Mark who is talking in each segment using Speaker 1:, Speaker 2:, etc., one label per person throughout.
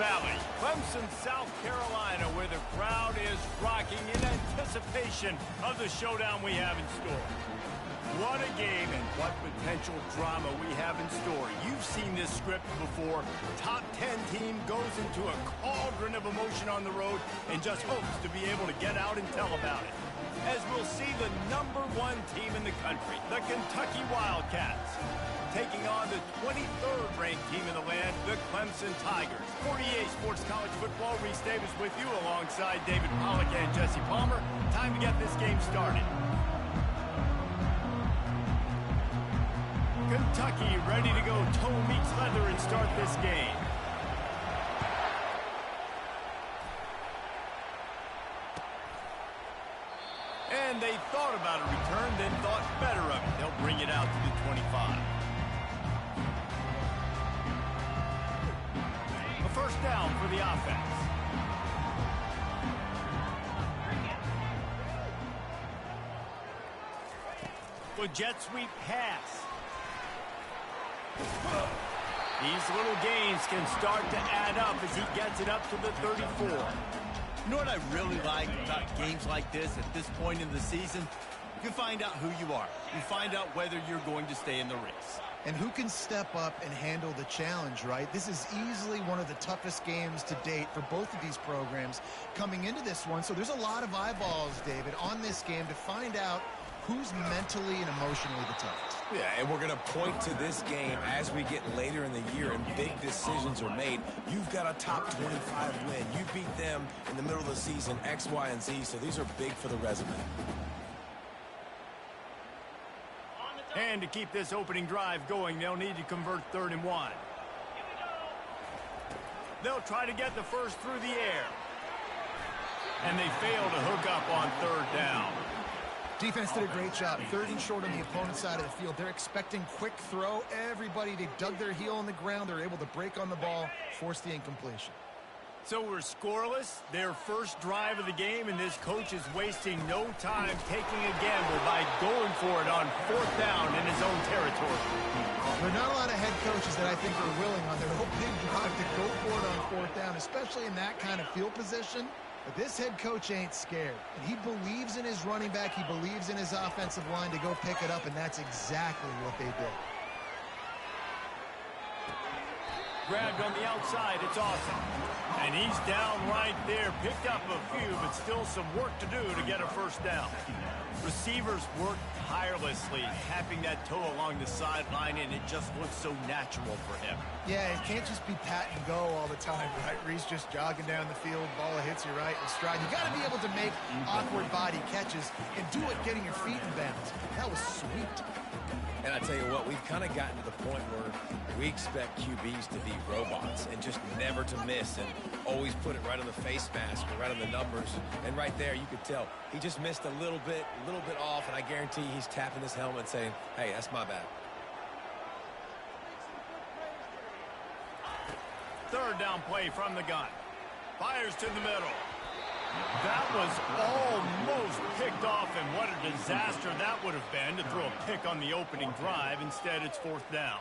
Speaker 1: Valley, Clemson, South Carolina, where the crowd is rocking in anticipation of the showdown we have in store. What a game and what potential drama we have in store. You've seen this script before. Top 10 team goes into a cauldron of emotion on the road and just hopes to be able to get out and tell about it. As we'll see the #1 team in the country, the Kentucky Wildcats, taking on the 23rd ranked team in the land, the Clemson Tigers. 48 Sports College Football, Reese Davis with you alongside David Pollack and Jesse Palmer. Time to get this game started. Kentucky ready to go toe meets leather and start this game. And they thought about a return, then thought better of it. They'll bring it out to the 25. A first down for the offense. The jet sweep pass. These little gains can start to add up as he gets it up to the 34.
Speaker 2: You know what I really like about games like this at this point in the season? You find out who you are. You find out whether you're going to stay in the race.
Speaker 3: And who can step up and handle the challenge, right? This is easily one of the toughest games to date for both of these programs coming into this one. So there's a lot of eyeballs, David, on this game to find out who's mentally and emotionally the toughest.
Speaker 4: Yeah, and we're going to point to this game as we get later in the year and big decisions are made. You've got a top 25 win. You beat them in the middle of the season, X, Y, and Z, so these are big for the resume.
Speaker 1: And to keep this opening drive going, they'll need to convert 3rd and 1. They'll try to get the first through the air. And they fail to hook up on 3rd down.
Speaker 3: Defense did a great job. 3rd and short on the opponent's side of the field. They're expecting quick throw. Everybody, they dug their heel on the ground. They're able to break on the ball, force the incompletion.
Speaker 1: So we're scoreless. Their first drive of the game, and this coach is wasting no time taking a gamble by going for it on 4th down in his own territory.
Speaker 3: There are not a lot of head coaches that I think are willing on their opening drive to go for it on 4th down, especially in that kind of field position. But this head coach ain't scared. And he believes in his running back. He believes in his offensive line to go pick it up, and that's exactly what they did.
Speaker 1: Grabbed on the outside. It's awesome. And he's down right there. Picked up a few, but still some work to do to get a first down. Receivers work tirelessly, tapping that toe along the sideline, and it just looks so natural for him.
Speaker 3: Yeah, it can't just be pat and go all the time, right? Reese just jogging down the field, ball hits you right in stride. You got to be able to make awkward body catches and do it getting your feet in bounds. That was sweet.
Speaker 4: And I tell you what, we've kind of gotten to the point where we expect QBs to be robots and just never to miss and always put it right on the face mask or right on the numbers. And right there, you could tell he just missed a little bit off, and I guarantee he's tapping his helmet saying, hey, that's my bad.
Speaker 1: 3rd down play from the gun. Fires to the middle. That was almost picked off, and what a disaster that would have been to throw a pick on the opening drive. Instead, it's 4th down.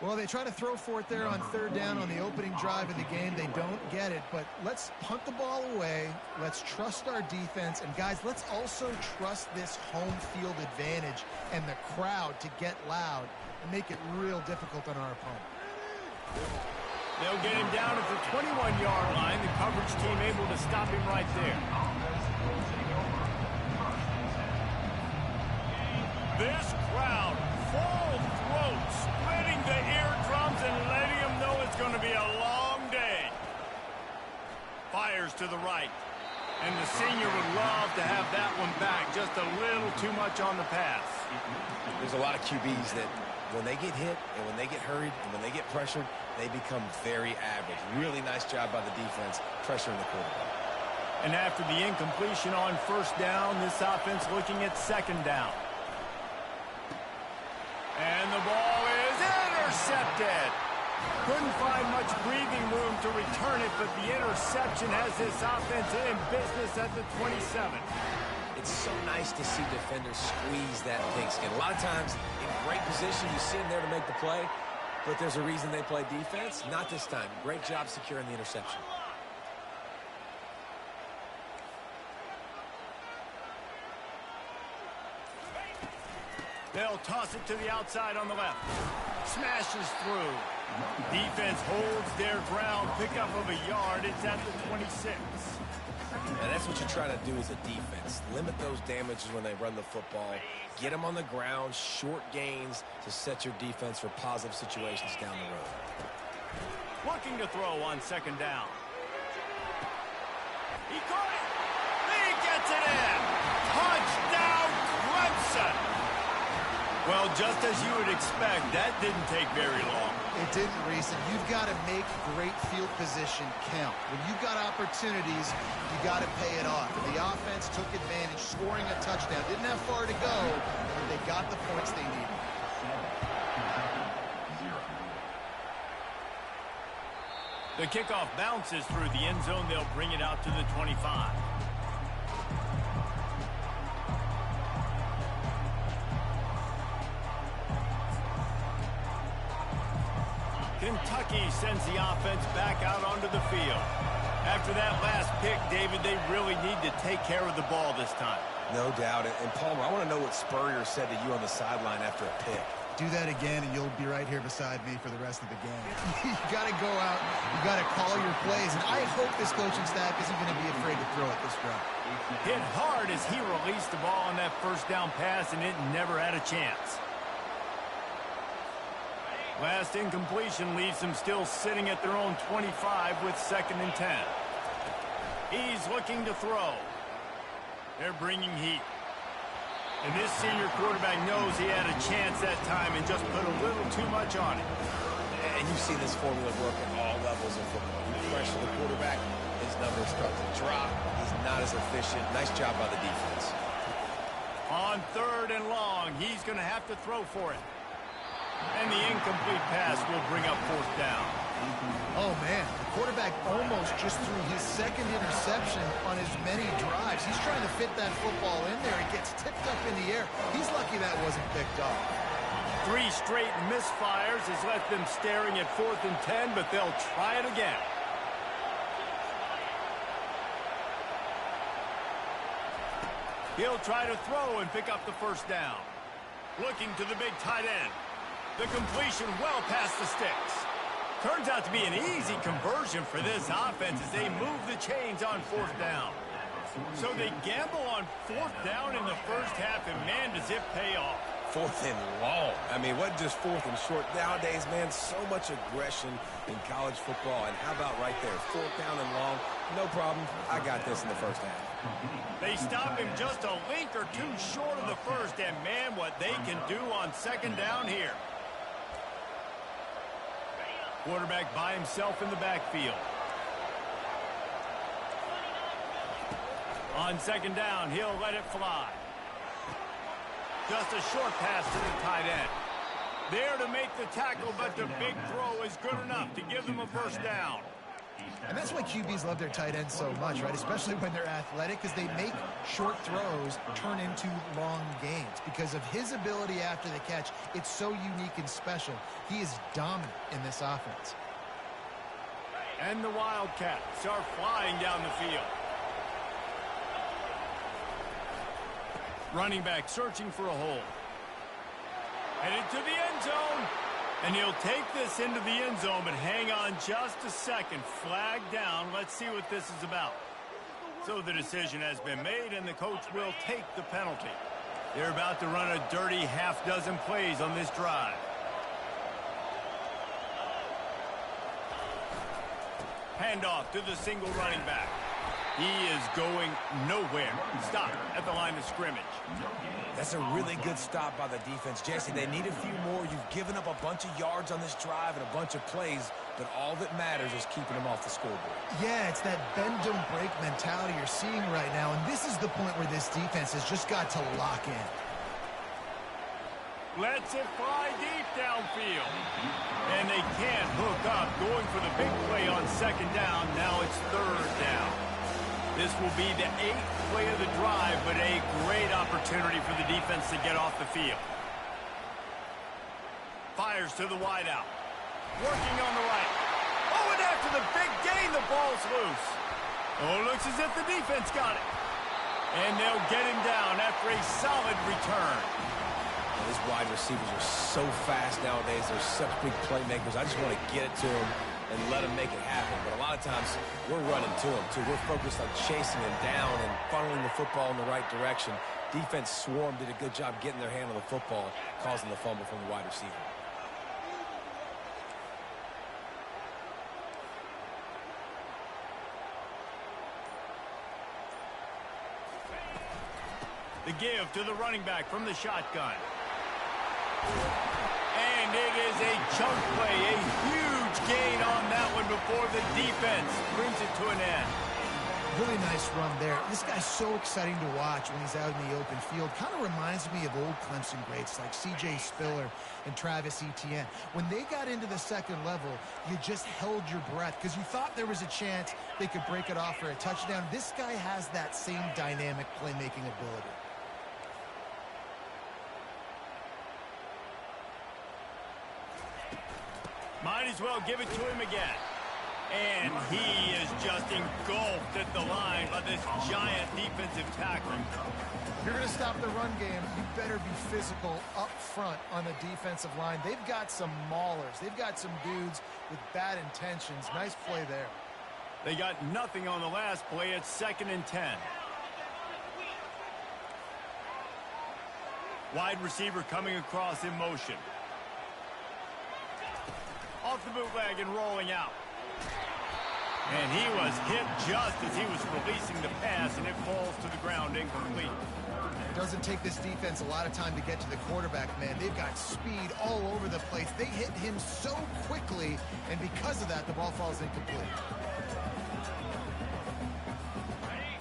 Speaker 3: Well, they try to throw for it there on 3rd down on the opening drive of the game. They don't get it, but let's punt the ball away. Let's trust our defense. And, guys, let's also trust this home field advantage and the crowd to get loud and make it real difficult on our opponent.
Speaker 1: They'll get him down at the 21-yard line. The coverage team able to stop him right there. This crowd, full throat, splitting the eardrums and letting them know it's going to be a long day. Fires to the right. And the senior would love to have that one back. Just a little too much on the pass.
Speaker 4: There's a lot of QBs that when they get hit and when they get hurried and when they get pressured, they become very average. Really nice job by the defense pressuring the quarterback.
Speaker 1: And after the incompletion on 1st down, this offense looking at 2nd down. And the ball is intercepted. Couldn't find much breathing room to return it, but the interception has this offense in business at the 27.
Speaker 4: It's so nice to see defenders squeeze that pigskin. A lot of times, in great position, you see him there to make the play. but there's a reason they play defense. Not this time. Great job securing the interception.
Speaker 1: They'll toss it to the outside on the left. Smashes through. Defense holds their ground. Pickup of a yard. It's at the 26.
Speaker 4: And that's what you try to do as a defense. Limit those damages when they run the football. Get them on the ground, short gains to set your defense for positive situations down the road.
Speaker 1: Looking to throw on second down. He caught it. He gets it in. Touchdown, Clemson. Well, just as you would expect, that didn't take very long.
Speaker 3: It didn't, Reese, and you've got to make great field position count. When you've got opportunities, you got to pay it off. And the offense took advantage, scoring a touchdown. Didn't have far to go, but they got the points they needed.
Speaker 1: The kickoff bounces through the end zone. They'll bring it out to the 25. Kentucky sends the offense back out onto the field. After that last pick, David, they really need to take care of the ball this time.
Speaker 4: No doubt. And Palmer, I want to know what Spurrier said to you on the sideline after a pick.
Speaker 3: Do that again, and you'll be right here beside me for the rest of the game. You got to go out. You got to call your plays. And I hope this coaching staff isn't going to be afraid to throw it this drive.
Speaker 1: Hit hard as he released the ball on that first down pass, and it never had a chance. Last incompletion leaves them still sitting at their own 25 with 2nd and 10. He's looking to throw. They're bringing heat. And this senior quarterback knows he had a chance that time and just put a little too much on it.
Speaker 4: And you see this formula work at all levels of football. You pressure the quarterback, his numbers start to drop. He's not as efficient. Nice job by the defense.
Speaker 1: On 3rd and long, he's going to have to throw for it. And the incomplete pass will bring up 4th down.
Speaker 3: Oh, man. The quarterback almost just threw his 2nd interception on as many drives. He's trying to fit that football in there. It gets tipped up in the air. He's lucky that wasn't picked up.
Speaker 1: 3 straight misfires has left them staring at 4th and 10, but they'll try it again. He'll try to throw and pick up the 1st down. Looking to the big tight end. The completion well past the sticks. Turns out to be an easy conversion for this offense as they move the chains on 4th down. So they gamble on 4th down in the first half, and man, does it pay off.
Speaker 4: 4th and long. I mean, what just 4th and short? Nowadays, man, so much aggression in college football. And how about right there? 4th down and long. No problem. I got this in the first half.
Speaker 1: They stop him just a link or two short of the first, and man, what they can do on 2nd down here. Quarterback by himself in the backfield. On 2nd down, he'll let it fly. Just a short pass to the tight end. There to make the tackle, but the big throw is good enough to give them a 1st down.
Speaker 3: And that's why QBs love their tight ends so much, right? Especially when they're athletic, because they make short throws turn into long gains. Because of his ability after the catch, it's so unique and special. He is dominant in this offense.
Speaker 1: And the Wildcats are flying down the field. Running back searching for a hole. Headed to the end zone. And he'll take this into the end zone, but hang on just a second. Flag down. Let's see what this is about. So the decision has been made, and the coach will take the penalty. They're about to run a dirty half-dozen plays on this drive. Handoff to the single running back. He is going nowhere. Stop at the line of scrimmage.
Speaker 4: That's a really good stop by the defense. Jesse, they need a few more. You've given up a bunch of yards on this drive and a bunch of plays, but all that matters is keeping them off the scoreboard.
Speaker 3: Yeah, it's that bend don't break mentality you're seeing right now, and this is the point where this defense has just got to lock in.
Speaker 1: Lets it fly deep downfield. And they can't hook up. Going for the big play on 2nd down. Now it's 3rd down. This will be the 8th play of the drive, but a great opportunity for the defense to get off the field. Fires to the wideout. Working on the right. Oh, and after the big gain, the ball's loose. Oh, it looks as if the defense got it. And they'll get him down after a solid return.
Speaker 4: These wide receivers are so fast nowadays. They're such big playmakers. I just want to get it to them and let them make it happen. But a lot of times, we're running to them, too. We're focused on chasing them down and funneling the football in the right direction. Defense swarm did a good job getting their hand on the football, causing the fumble from the wide receiver.
Speaker 1: The give to the running back from the shotgun. And it is a chunk play, a huge gain on that one before the defense brings it to an end.
Speaker 3: Really nice run there. This guy's so exciting to watch when he's out in the open field. Kind of reminds me of old Clemson greats like C.J. Spiller and Travis Etienne. When they got into the second level, you just held your breath because you thought there was a chance they could break it off for a touchdown. This guy has that same dynamic playmaking ability.
Speaker 1: Might as well give it to him again. And he is just engulfed at the line by this giant defensive tackle.
Speaker 3: If you're going to stop the run game, you better be physical up front on the defensive line. They've got some maulers. They've got some dudes with bad intentions. Nice play there.
Speaker 1: They got nothing on the last play. It's 2nd and 10. Wide receiver coming across in motion. Off the bootleg and rolling out. And he was hit just as he was releasing the pass, and it falls to the ground incomplete.
Speaker 3: It doesn't take this defense a lot of time to get to the quarterback, man. They've got speed all over the place. They hit him so quickly, and because of that, the ball falls incomplete.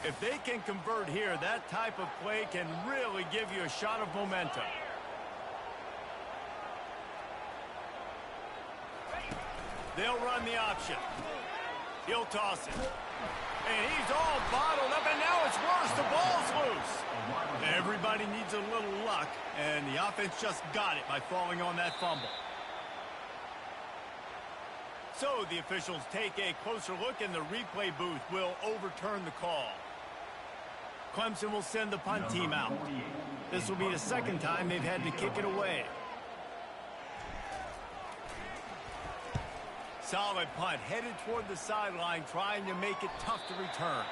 Speaker 1: If they can convert here, that type of play can really give you a shot of momentum. They'll run the option. He'll toss it. And he's all bottled up, and now it's worse. The ball's loose. Everybody needs a little luck, and the offense just got it by falling on that fumble. So the officials take a closer look, and the replay booth will overturn the call. Clemson will send the punt team out. This will be the second time they've had to kick it away. Solid punt, headed toward the sideline, trying to make it tough to return.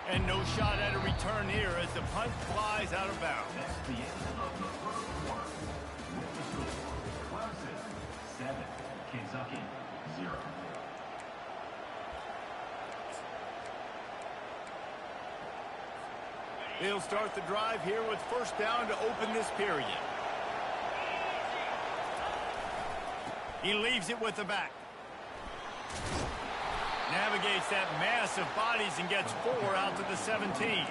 Speaker 1: And no shot at a return here as the punt flies out of bounds.
Speaker 5: That's the end of the first quarter. Clemson 7, Kentucky 0.
Speaker 1: They'll start the drive here with first down to open this period. He leaves it with the back. Navigates that mass of bodies and gets 4 out to the 17.
Speaker 3: And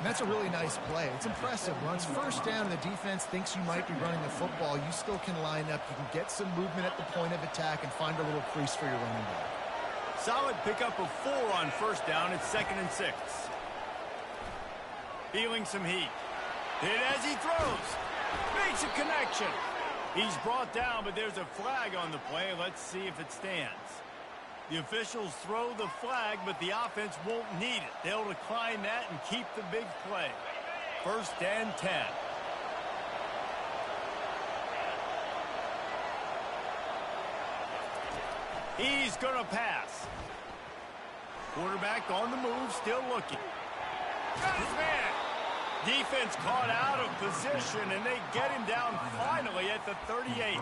Speaker 3: that's a really nice play. It's impressive. Once first down, the defense thinks you might be running the football. You still can line up. You can get some movement at the point of attack and find a little crease for your running back.
Speaker 1: Solid pickup of 4 on first down. It's 2nd and 6. Feeling some heat. Hit as he throws. Makes a connection. He's brought down, but there's a flag on the play. Let's see if it stands. The officials throw the flag, but the offense won't need it. They'll decline that and keep the big play. 1st and 10. He's going to pass. Quarterback on the move, still looking. Got his man. Defense caught out of position, and they get him down finally at the 38.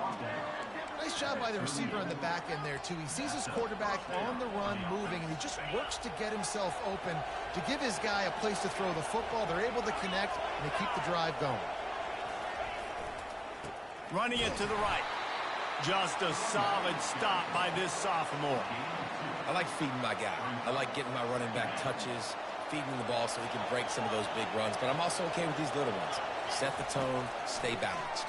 Speaker 3: Nice job by the receiver on the back end there, too. He sees his quarterback on the run moving, and he just works to get himself open to give his guy a place to throw the football. They're able to connect, and they keep the drive going.
Speaker 1: Running it to the right. Just a solid stop by this sophomore.
Speaker 4: I like feeding my guy. I like getting my running back touches, feeding him the ball so he can break some of those big runs. But I'm also okay with these little ones. Set the tone, stay balanced.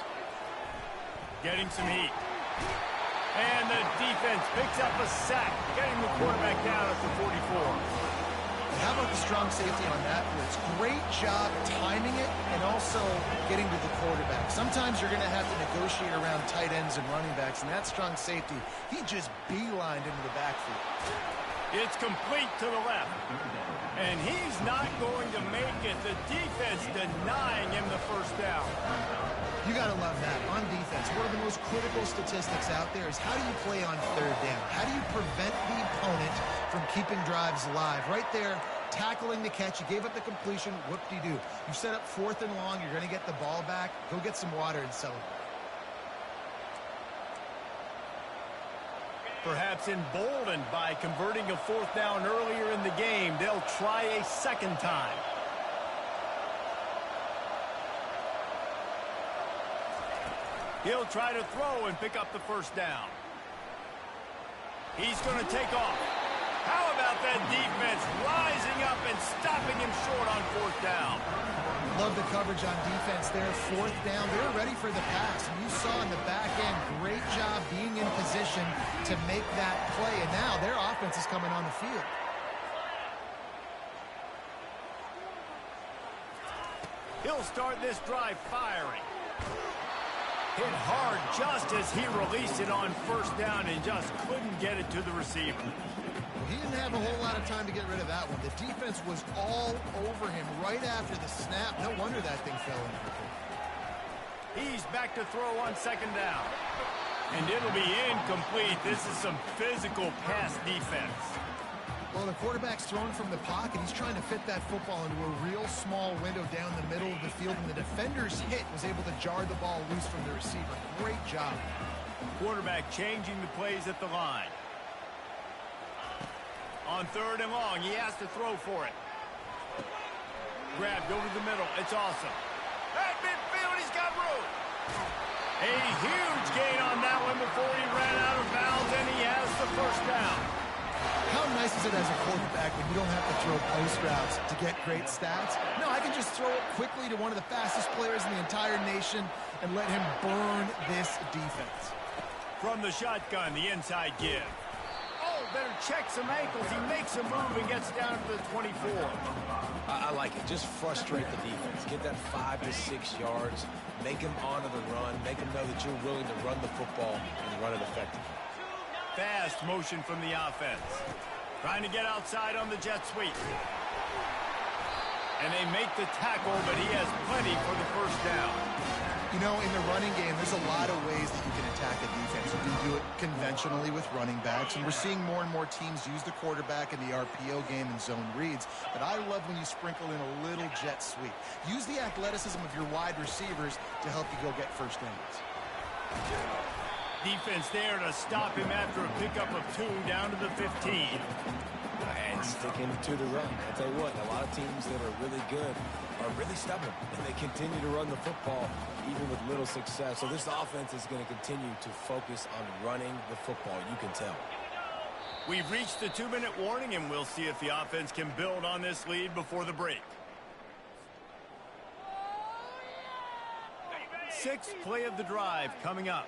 Speaker 1: Getting some heat. And the defense picks up a sack, getting the quarterback down at the 44.
Speaker 3: How about the strong safety on that blitz? Great job timing it and also getting to the quarterback. Sometimes you're going to have to negotiate around tight ends and running backs, and that strong safety, he just beelined into the backfield.
Speaker 1: It's complete to the left. And he's not going to make it. The defense denying him the first down.
Speaker 3: You got to love that. On defense, one of the most critical statistics out there is how do you play on third down? How do you prevent the opponent from keeping drives alive? Right there, tackling the catch. You gave up the completion. Whoop-de-doo. You set up 4th and long. You're going to get the ball back. Go get some water and celebrate.
Speaker 1: Perhaps emboldened by converting a 4th down earlier in the game, they'll try a second time. He'll try to throw and pick up the first down. He's going to take off. How about that defense rising up and stopping him short on 4th down?
Speaker 3: Love the coverage on defense there. 4th down. They're ready for the pass. And you saw in the back end, great job being in position to make that play. And now their offense is coming on the field.
Speaker 1: He'll start this drive firing. Hit hard just as he released it on 1st down and just couldn't get it to the receiver.
Speaker 3: He didn't have a whole lot of time to get rid of that one. The defense was all over him right after the snap. No wonder that thing fell in.
Speaker 1: He's back to throw on 2nd down. And it'll be incomplete. This is some physical pass defense.
Speaker 3: Well, the quarterback's thrown from the pocket. He's trying to fit that football into a real small window down the middle of the field, and the defender's hit was able to jar the ball loose from the receiver. Great job.
Speaker 1: Quarterback changing the plays at the line. On 3rd and long, he has to throw for it. Grabbed over the middle. It's awesome. At midfield, he's got room. A huge gain on that one before he ran out of bounds, and he has the first down.
Speaker 3: How nice is it as a quarterback when you don't have to throw post routes to get great stats? No, I can just throw it quickly to one of the fastest players in the entire nation and let him burn this defense.
Speaker 1: From the shotgun, the inside give. Oh, better check some ankles. He makes a move and gets down to the 24.
Speaker 4: I like it. Just frustrate the defense. Get that 5 to 6 yards. Make them honor the run. Make them know that you're willing to run the football and run it effectively.
Speaker 1: Fast motion from the offense. Trying to get outside on the jet sweep. And they make the tackle, but he has plenty for the first down.
Speaker 3: You know, in the running game, there's a lot of ways that you can attack a defense. You can do it conventionally with running backs, and we're seeing more and more teams use the quarterback in the RPO game and zone reads. But I love when you sprinkle in a little jet sweep. Use the athleticism of your wide receivers to help you go get first downs.
Speaker 1: Defense there to stop him after a pickup of 2 down to the 15.
Speaker 4: And sticking to the run. I tell you what, a lot of teams that are really good are really stubborn, and they continue to run the football even with little success. So this offense is going to continue to focus on running the football. You can tell.
Speaker 1: We've reached the 2-minute warning, and we'll see if the offense can build on this lead before the break. 6th play of the drive coming up.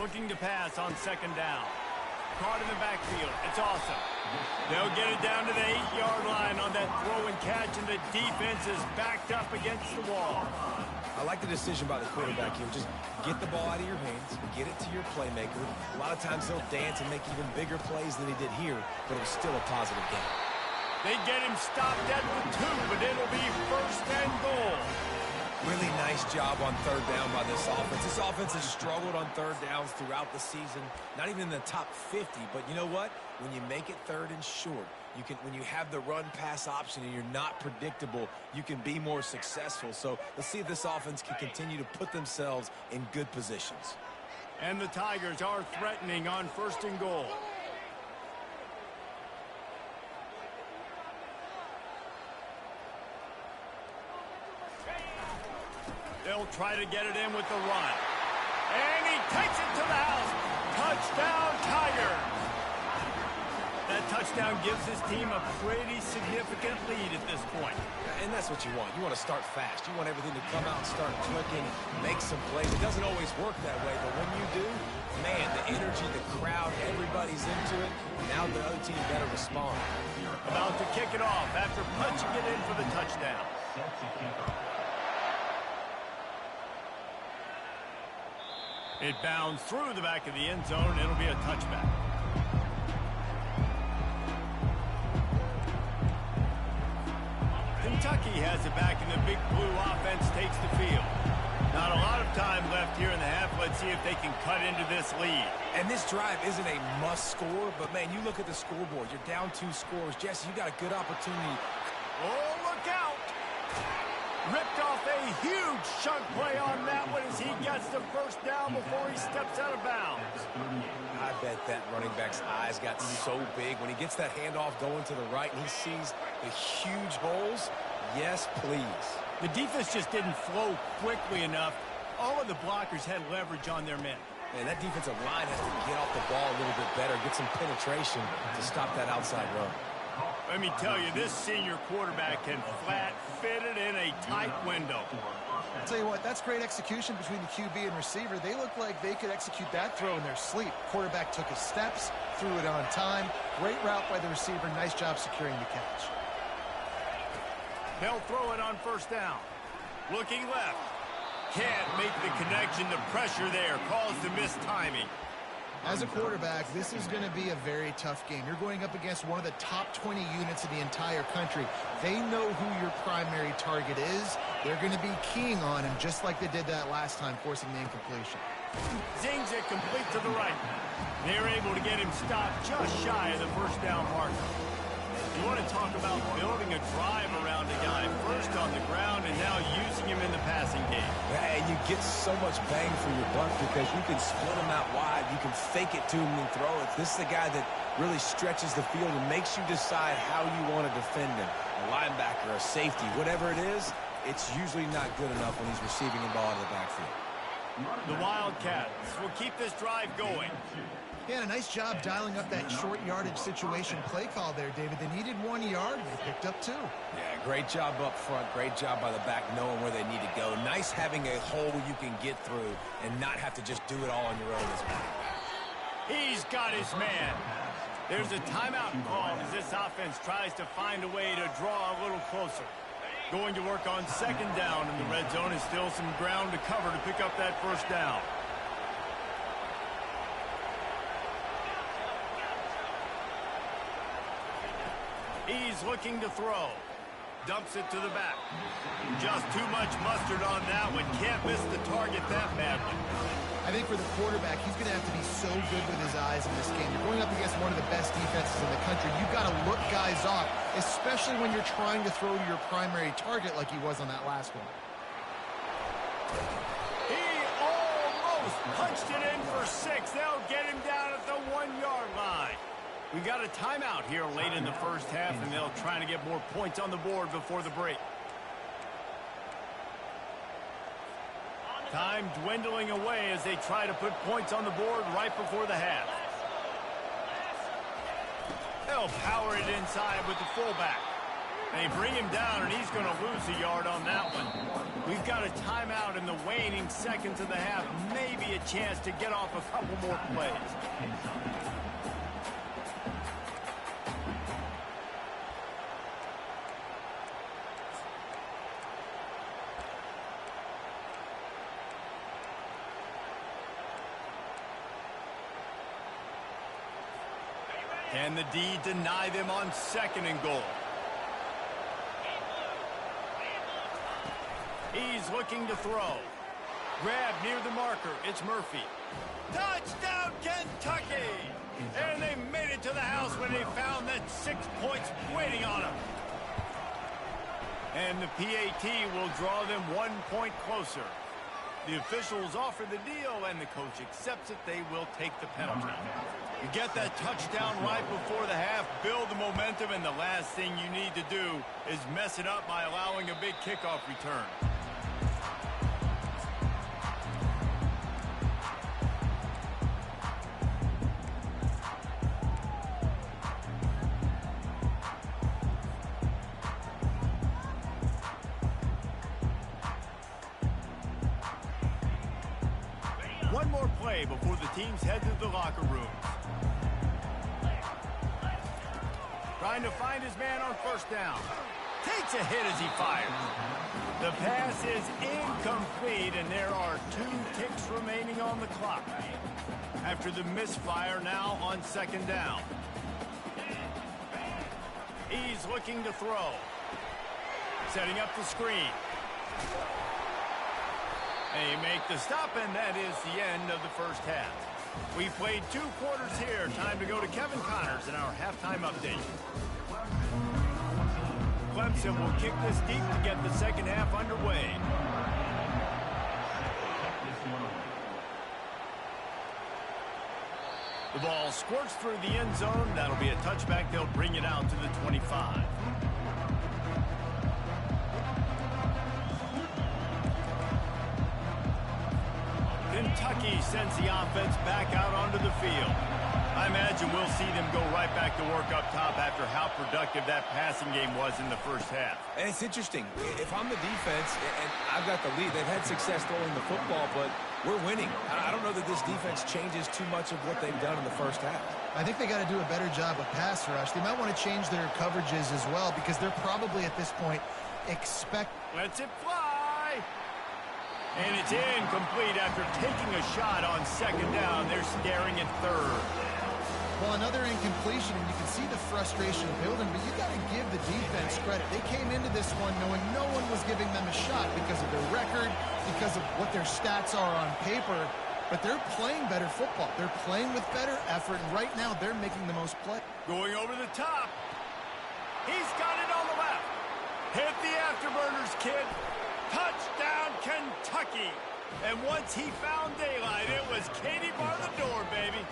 Speaker 1: Looking to pass on 2nd down. Caught in the backfield. It's awesome. They'll get it down to the 8-yard line on that throw and catch, and the defense is backed up against the wall.
Speaker 4: I like the decision by the quarterback here. Just get the ball out of your hands, get it to your playmaker. A lot of times they'll dance and make even bigger plays than he did here, but it was still a positive game.
Speaker 1: They get him stopped at the 2, but it'll be 1st and goal.
Speaker 4: Really nice job on 3rd down by this offense. This offense has struggled on 3rd downs throughout the season. Not even in the top 50, but you know what? When you make it 3rd and short, you can. When you have the run-pass option and you're not predictable, you can be more successful. So let's see if this offense can continue to put themselves in good positions.
Speaker 1: And the Tigers are threatening on 1st and goal. They'll try to get it in with the run. And he takes it to the house. Touchdown, Tiger. That touchdown gives his team a pretty significant lead at this point.
Speaker 4: And that's what you want. You want to start fast. You want everything to come out and start clicking, make some plays. It doesn't always work that way, but when you do, Man, the energy, the crowd, everybody's into it. Now the other team better respond.
Speaker 1: About to kick it off after punching it in for the touchdown.
Speaker 5: Set to kick off.
Speaker 1: It bounds through the back of the end zone, and it'll be a touchback. Kentucky has it back, and the big blue offense takes the field. Not a lot of time left here in the half. Let's see if they can cut into this lead.
Speaker 4: And this drive isn't a must score, but, man, you look at the scoreboard. You're down 2 scores. Jesse, you got a good opportunity.
Speaker 1: Oh, look out! Ripped off a huge chunk play on that one as he gets the first down before he steps out of bounds.
Speaker 4: I bet that running back's eyes got so big when he gets that handoff going to the right and he sees the huge holes. Yes, please.
Speaker 1: The defense just didn't flow quickly enough. All of the blockers had leverage on their men.
Speaker 4: Man, that defensive line has to get off the ball a little bit better, get some penetration to stop that outside run.
Speaker 1: Let me tell you, this senior quarterback can flat fit it in a tight window.
Speaker 3: I'll tell you what, that's great execution between the QB and receiver. They look like they could execute that throw in their sleep. Quarterback took his steps, threw it on time. Great route by the receiver. Nice job securing the catch.
Speaker 1: They'll throw it on first down. Looking left. Can't make the connection. The pressure there caused the missed timing.
Speaker 3: As a quarterback, this is going to be a very tough game. You're going up against one of the top 20 units in the entire country. They know who your primary target is. They're going to be keying on him just like they did that last time, forcing the incompletion.
Speaker 1: Zings it complete to the right. They're able to get him stopped just shy of the first down marker. You want to talk about building a drive around a guy first on the ground and now using him in the passing game.
Speaker 4: And you get so much bang for your buck because you can split him out wide. You can fake it to him and throw it. This is the guy that really stretches the field and makes you decide how you want to defend him. A linebacker, a safety, whatever it is, it's usually not good enough when he's receiving the ball out of the backfield.
Speaker 1: The Wildcats will keep this drive going.
Speaker 3: Yeah, a nice job dialing up that short yardage situation play call there, David. They needed 1 yard. They picked up 2.
Speaker 4: Yeah, great job up front. Great job by the back knowing where they need to go. Nice having a hole you can get through and not have to just do it all on your own as well.
Speaker 1: He's got his man. There's a timeout called as this offense tries to find a way to draw a little closer. Going to work on second down in the red zone is still some ground to cover to pick up that first down. He's looking to throw. Dumps it to the back. Just too much mustard on that one. Can't miss the target that badly.
Speaker 3: I think for the quarterback, he's going to have to be so good with his eyes in this game. You're going up against one of the best defenses in the country. You've got to look guys off, especially when you're trying to throw to your primary target like he was on that last one.
Speaker 1: He almost punched it in for 6. They'll get him down at the 1 yard line. We got a timeout here late in the first half, and they'll try to get more points on the board before the break. Time dwindling away as they try to put points on the board right before the half. They'll power it inside with the fullback. They bring him down, and he's going to lose a yard on that one. We've got a timeout in the waning seconds of the half. Maybe a chance to get off a couple more plays. Can the D deny them on second and goal? He's looking to throw. Grab near the marker. It's Murphy. Touchdown, Kentucky! And they made it to the house when they found that 6 points waiting on them. And the PAT will draw them 1 point closer. The officials offer the deal, and the coach accepts it. They will take the penalty. You get that touchdown right before the half, build the momentum, and the last thing you need to do is mess it up by allowing a big kickoff return. One more play play before the teams head to the locker room. Trying to find his man on first down. Takes a hit as he fires. The pass is incomplete, and there are 2 ticks remaining on the clock. After the misfire, now on second down. He's looking to throw. Setting up the screen. They make the stop, and that is the end of the first half. We played 2 quarters here. Time to go to Kevin Connors in our halftime update. Clemson will kick this deep to get the second half underway. The ball squirts through the end zone. That'll be a touchback. They'll bring it out to the 25. Kentucky sends the offense back out onto the field. I imagine we'll see them go right back to work up top after how productive that passing game was in the first half.
Speaker 4: And it's interesting. If I'm the defense and I've got the lead, they've had success throwing the football, but we're winning. I don't know that this defense changes too much of what they've done in the first half.
Speaker 3: I think they got to do a better job of pass rush. They might want to change their coverages as well because they're probably at this point
Speaker 1: Lets it fly. And it's incomplete after taking a shot on second down. They're staring at third.
Speaker 3: Well, another incompletion, and you can see the frustration building, but you got to give the defense credit. They came into this one knowing no one was giving them a shot because of their record, because of what their stats are on paper, but they're playing better football. They're playing with better effort, and right now they're making the most play.
Speaker 1: Going over the top. He's got it on the left. Hit the afterburners, kid. Touchdown, Kentucky. And once he found daylight, it was Katie bar the door, baby.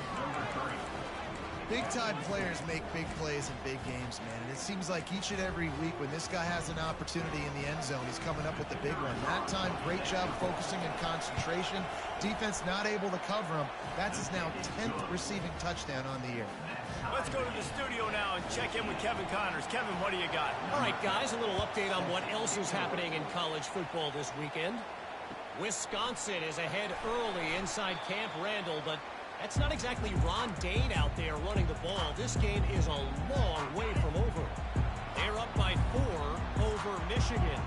Speaker 3: Big-time players make big plays in big games, man. And it seems like each and every week when this guy has an opportunity in the end zone, he's coming up with the big one. That time, great job focusing and concentration. Defense not able to cover him. That's his now 10th receiving touchdown on the year.
Speaker 1: Let's go to the studio now and check in with Kevin Connors. Kevin, what do you got?
Speaker 6: All right, guys, a little update on what else is happening in college football this weekend. Wisconsin is ahead early inside Camp Randall, but that's not exactly Ron Dane out there running the ball. This game is a long way from over. They're up by 4 over Michigan.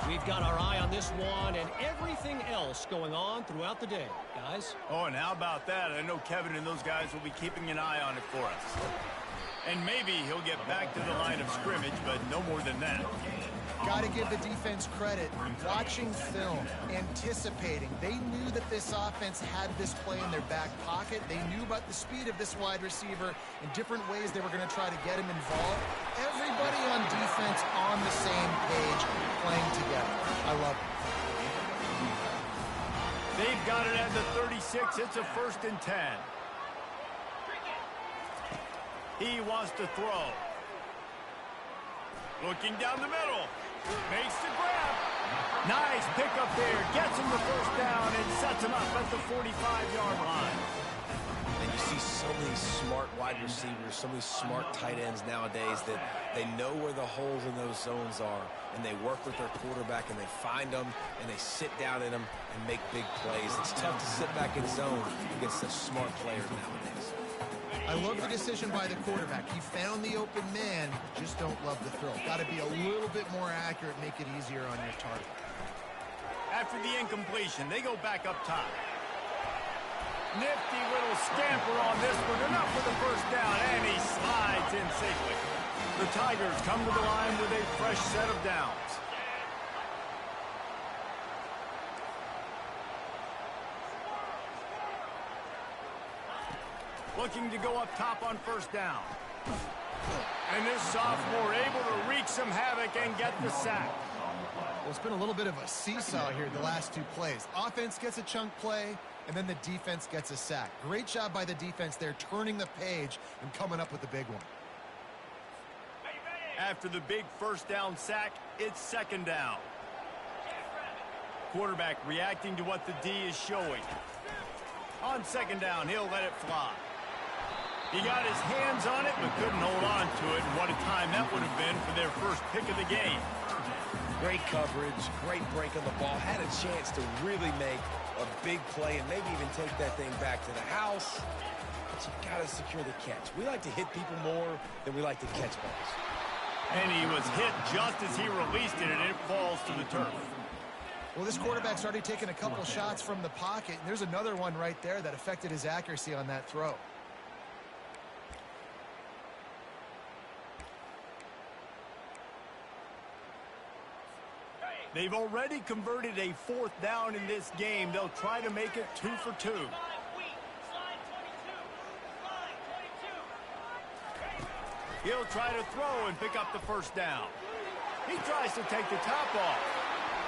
Speaker 6: We've got our eye on this one and everything else going on throughout the day, guys.
Speaker 1: Oh, and how about that? I know Kevin and those guys will be keeping an eye on it for us. And maybe he'll get back to the line of scrimmage, but no more than that.
Speaker 3: Got to give the defense credit. Watching film, anticipating. They knew that this offense had this play in their back pocket. They knew about the speed of this wide receiver in different ways they were going to try to get him involved. Everybody on defense on the same page, playing together. I love it.
Speaker 1: They've got it at the 36. It's a 1st and 10. He wants to throw. Looking down the middle. Makes the grab. Nice pickup there. Gets him the first down and sets him up at the 45-yard line.
Speaker 4: And you see so many smart wide receivers, so many smart tight ends nowadays that they know where the holes in those zones are, and they work with their quarterback, and they find them, and they sit down in them and make big plays. It's tough to sit back in zone against such smart players nowadays.
Speaker 3: I love the decision by the quarterback. He found the open man, just don't love the throw. Got to be a little bit more accurate, make it easier on your target.
Speaker 1: After the incompletion, they go back up top. Nifty little scamper on this one. Enough for the first down, and he slides in safely. The Tigers come to the line with a fresh set of downs. Looking to go up top on first down. And this sophomore able to wreak some havoc and get the sack.
Speaker 3: Well, it's been a little bit of a seesaw here the last 2 plays. Offense gets a chunk play, and then the defense gets a sack. Great job by the defense there, turning the page and coming up with the big one.
Speaker 1: After the big first down sack, it's second down. Quarterback reacting to what the D is showing. On second down, he'll let it fly. He got his hands on it, but couldn't hold on to it. And what a time that would have been for their first pick of the game.
Speaker 4: Great coverage, great break on the ball. Had a chance to really make a big play and maybe even take that thing back to the house. But you got to secure the catch. We like to hit people more than we like to catch balls.
Speaker 1: And he was hit just as he released it, and it falls to the turf.
Speaker 3: Well, this quarterback's already taken a couple shots from the pocket, and there's another one right there that affected his accuracy on that throw.
Speaker 1: They've already converted a 4th down in this game. They'll try to make it 2 for 2. He'll try to throw and pick up the first down. He tries to take the top off.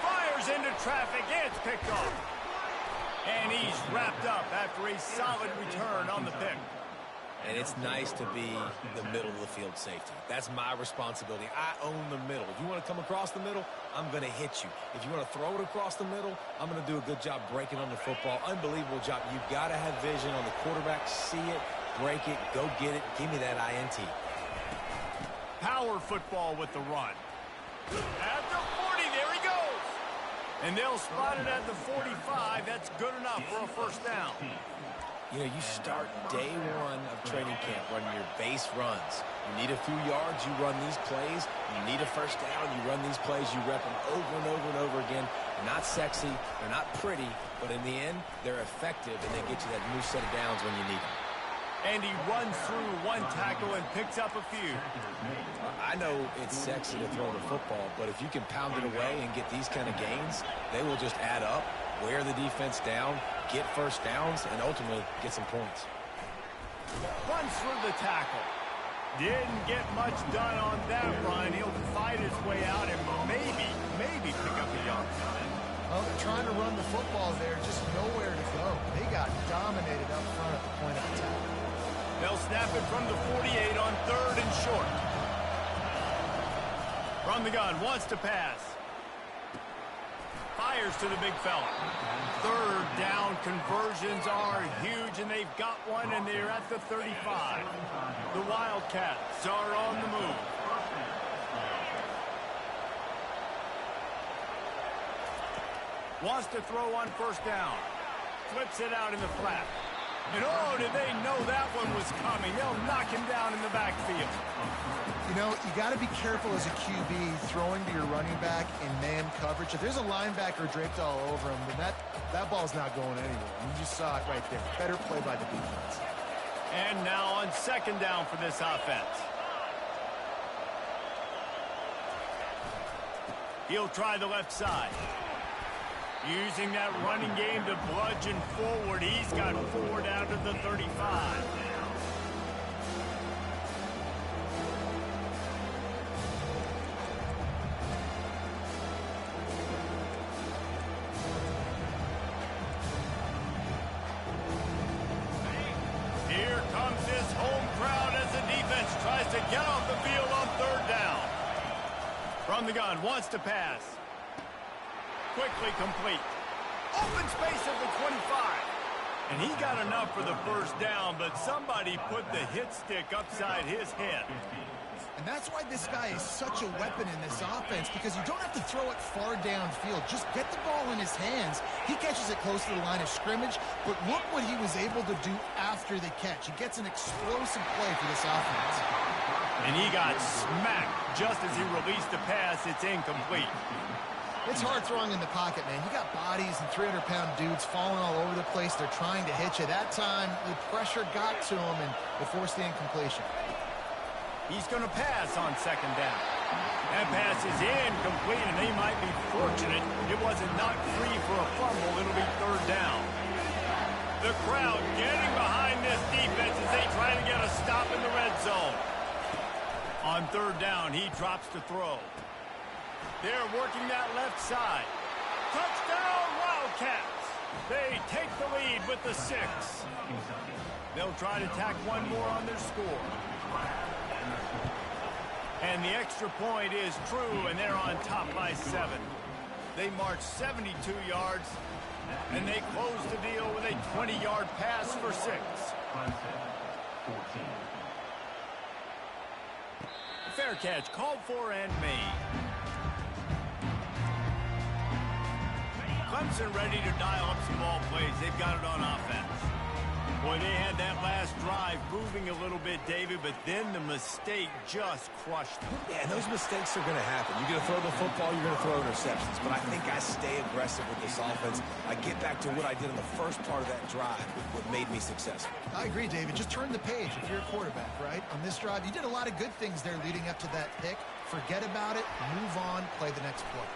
Speaker 1: Fires into traffic. It's picked off. And he's wrapped up after a solid return on the pick.
Speaker 4: And it's nice to be the middle of the field safety. That's my responsibility. I own the middle. If you want to come across the middle, I'm going to hit you. If you want to throw it across the middle, I'm going to do a good job breaking on the football. Unbelievable job. You've got to have vision on the quarterback. See it, break it, go get it. Give me that INT.
Speaker 1: Power football with the run. At the 40, there he goes. And they'll spot it at the 45. That's good enough for a first down.
Speaker 4: You know, you start day one of training camp running your base runs. You need a few yards, you run these plays. You need a first down, you run these plays. You rep them over and over and over again. They're not sexy, they're not pretty, but in the end, they're effective, and they get you that new set of downs when you need them.
Speaker 1: And he runs through one tackle and picks up a few.
Speaker 4: I know it's sexy to throw the football, but if you can pound it away and get these kind of gains, they will just add up, wear the defense down, get first downs, and ultimately get some points.
Speaker 1: Runs through the tackle. Didn't get much done on that run. He'll fight his way out and maybe pick up a yard.
Speaker 3: Well, they're trying to run the football there, just nowhere to go. They got dominated up front at the point of attack.
Speaker 1: They'll snap it from the 48 on 3rd and short. From the gun, wants to pass. Fires to the big fella. 3rd down conversions are huge, and they've got one, and they're at the 35. The Wildcats are on the move. Wants to throw on first down. Flips it out in the flat. And oh, did they know that one was coming. They'll knock him down in the backfield.
Speaker 3: You know, you got to be careful as a QB throwing to your running back in man coverage. If there's a linebacker draped all over him, then that ball's not going anywhere. You just saw it right there. Better play by the defense.
Speaker 1: And now on 2nd down for this offense. He'll try the left side. Using that running game to bludgeon forward. He's got 4 down to the 35. Here comes his home crowd as the defense tries to get off the field on 3rd down. From the gun, wants to pass. Quickly complete. Open space at the 25. And he got enough for the first down, but somebody put the hit stick upside his head.
Speaker 3: And that's why this guy is such a weapon in this offense, because you don't have to throw it far downfield. Just get the ball in his hands. He catches it close to the line of scrimmage, but look what he was able to do after the catch. He gets an explosive play for this offense.
Speaker 1: And he got smacked just as he released the pass. It's incomplete.
Speaker 3: It's hard throwing in the pocket, man. You got bodies and 300-pound dudes falling all over the place. They're trying to hit you. That time, the pressure got to him, and they forced the incompletion.
Speaker 1: He's going to pass on 2nd down. That pass is incomplete, and they might be fortunate it wasn't knocked free for a fumble. It'll be 3rd down. The crowd getting behind this defense as they try to get a stop in the red zone. On 3rd down, he drops to throw. They're working that left side. Touchdown, Wildcats. They take the lead with the 6. They'll try to tack one more on their score. And the extra point is true, and they're on top by 7. They march 72 yards, and they close the deal with a 20-yard pass for 6. Fair catch called for and made. Clemson ready to dial up some ball plays. They've got it on offense. Boy, they had that last drive moving a little bit, David, but then the mistake just crushed them.
Speaker 4: Yeah, and those mistakes are going to happen. You're going to throw the football, you're going to throw interceptions. But I think I stay aggressive with this offense. I get back to what I did in the first part of that drive, what made me successful.
Speaker 3: I agree, David. Just turn the page if you're a quarterback, right? On this drive, you did a lot of good things there leading up to that pick. Forget about it, move on, play the next play.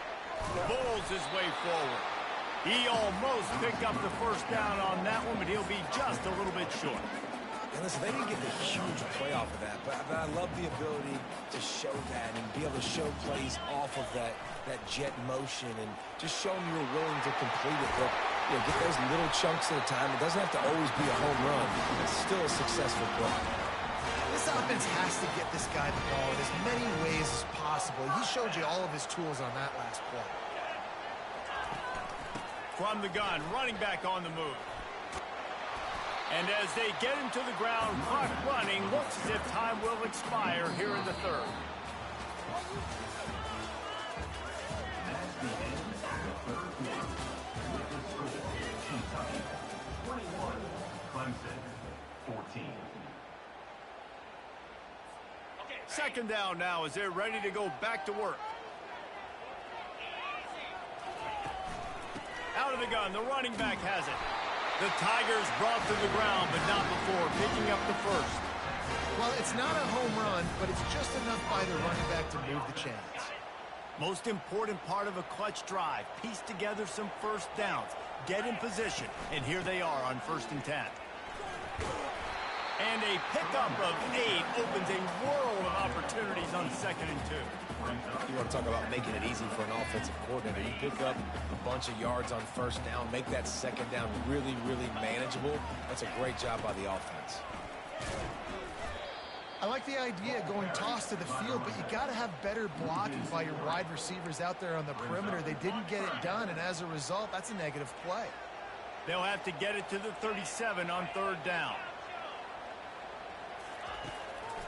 Speaker 1: Bowles his way forward. He almost picked up the first down on that one, but he'll be just a little bit short.
Speaker 4: And listen, they didn't get the huge play off of that, but I love the ability to show that and be able to show plays off of that jet motion and just show them you're willing to complete it. But, get those little chunks at a time. It doesn't have to always be a home run. It's still a successful play.
Speaker 3: This offense has to get this guy the ball in as many ways as possible. He showed you all of his tools on that last play.
Speaker 1: From the gun, running back on the move. And as they get him to the ground, clock running, looks as if time will expire here in the third.
Speaker 5: That's the end of the third quarter. With the score, Kentucky 21, Clemson 14.
Speaker 1: Second down now as they're ready to go back to work. Out of the gun, the running back has it. The Tigers brought to the ground, but not before picking up the first.
Speaker 3: Well, it's not a home run, but it's just enough by the running back to move the chains.
Speaker 1: Most important part of a clutch drive, piece together some first downs, get in position, and here they are on 1st and 10. And a pickup of 8 opens a world of opportunities on 2nd and 2.
Speaker 4: You want to talk about making it easy for an offensive coordinator. You pick up a bunch of yards on 1st down, make that 2nd down really, really manageable. That's a great job by the offense.
Speaker 3: I like the idea of going toss to the field, but you got to have better blocking by your wide receivers out there on the perimeter. They didn't get it done, and as a result, that's a negative play.
Speaker 1: They'll have to get it to the 37 on 3rd down.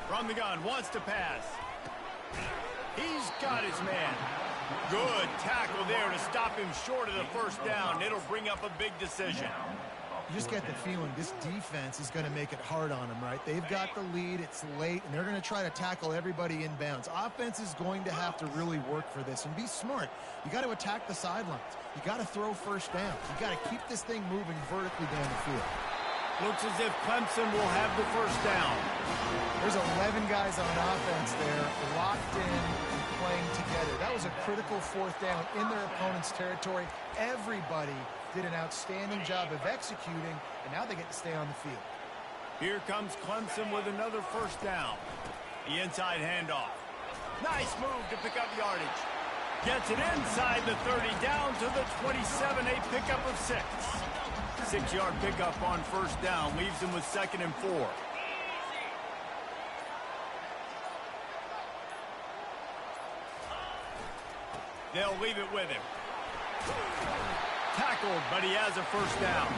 Speaker 1: From the gun, wants to pass. He's got his man. Good tackle there to stop him short of the 1st down. It'll bring up a big decision.
Speaker 3: You just get the feeling this defense is going to make it hard on them, right? They've got the lead, it's late, and they're going to try to tackle everybody inbounds. Offense is going to have to really work for this and be smart. You got to attack the sidelines. You got to throw 1st down. You got to keep this thing moving vertically down the field.
Speaker 1: Looks as if Clemson will have the 1st down.
Speaker 3: There's 11 guys on offense there, locked in and playing together. That was a critical 4th down in their opponent's territory. Everybody did an outstanding job of executing, and now they get to stay on the field.
Speaker 1: Here comes Clemson with another 1st down. The inside handoff. Nice move to pick up yardage. Gets it inside the 30, down to the 27, a pickup of 6. 6-yard pickup on 1st down, leaves him with 2nd and 4. They'll leave it with him. Tackled, but he has a 1st down.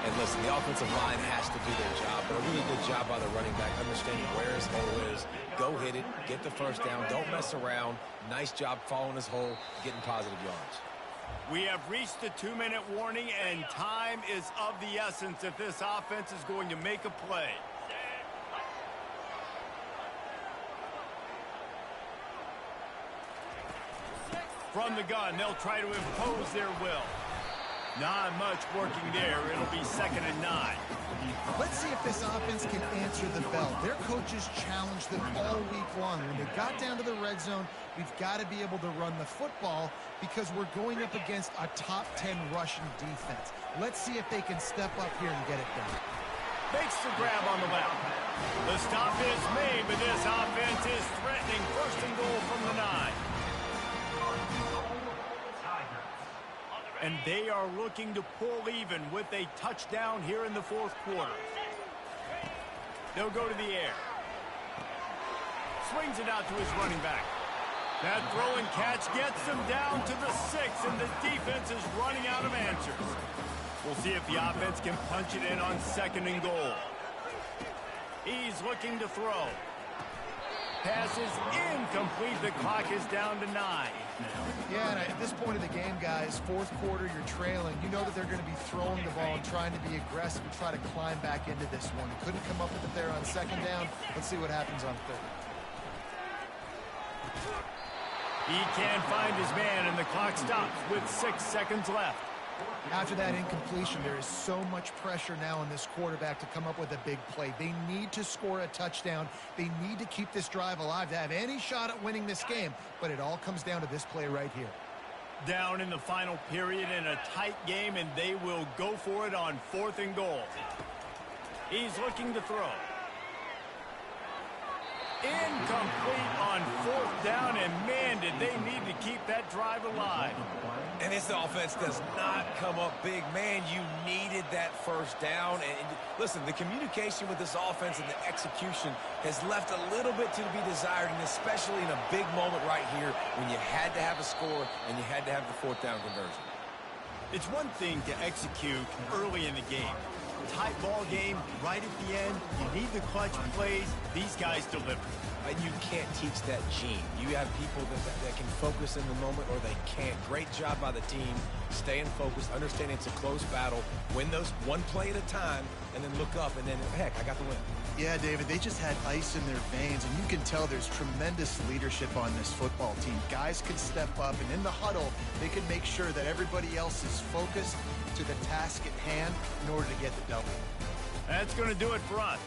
Speaker 4: And listen, the offensive line has to do their job, but a really good job by the running back, understanding where his hole is. Go hit it, get the 1st down, don't mess around. Nice job following his hole, getting positive yards.
Speaker 1: We have reached the 2-minute warning, and time is of the essence if this offense is going to make a play. From the gun, they'll try to impose their will. Not much working there. It'll be 2nd and 9.
Speaker 3: Let's see if this offense can answer the bell. Their coaches challenged them all week long. When they got down to the red zone, we've got to be able to run the football because we're going up against a top 10 rushing defense. Let's see if they can step up here and get it done.
Speaker 1: Makes the grab on the left. The stop is made, but this offense is threatening. 1st and goal from the 9. And they are looking to pull even with a touchdown here in the 4th quarter. They'll go to the air. Swings it out to his running back. That throw and catch gets them down to the 6, and the defense is running out of answers. We'll see if the offense can punch it in on 2nd and goal. He's looking to throw. pass is incomplete. The clock is down to 9.
Speaker 3: Yeah, and at this point of the game, guys, fourth quarter, you're trailing. You know that they're going to be throwing the ball and trying to be aggressive and try to climb back into this one. Couldn't come up with it there on second down. Let's see what happens on third.
Speaker 1: He can't find his man, and the clock stops with 6 seconds left.
Speaker 3: After that incompletion, there is so much pressure now on this quarterback to come up with a big play. They need to score a touchdown. They need to keep this drive alive to have any shot at winning this game. But it all comes down to this play right here.
Speaker 1: Down in the final period in a tight game, and they will go for it on 4th and goal. He's looking to throw. Incomplete on 4th down, and man, did they need to keep that drive alive.
Speaker 4: And this offense does not come up big. Man, you needed that first down. And listen, the communication with this offense and the execution has left a little bit to be desired, and especially in a big moment right here when you had to have a score and you had to have the 4th down conversion.
Speaker 1: It's one thing to execute early in the game. Tight ball game, right at the end. You need the clutch plays. These guys deliver.
Speaker 4: And you can't teach that gene. You have people that can focus in the moment or they can't. Great job by the team, staying focused, understanding it's a close battle, win those one play at a time, and then look up, and then, heck, I got the win.
Speaker 3: Yeah, David, they just had ice in their veins, and you can tell there's tremendous leadership on this football team. Guys can step up, and in the huddle, they can make sure that everybody else is focused to the task at hand in order to get the W.
Speaker 1: That's going to do it for us.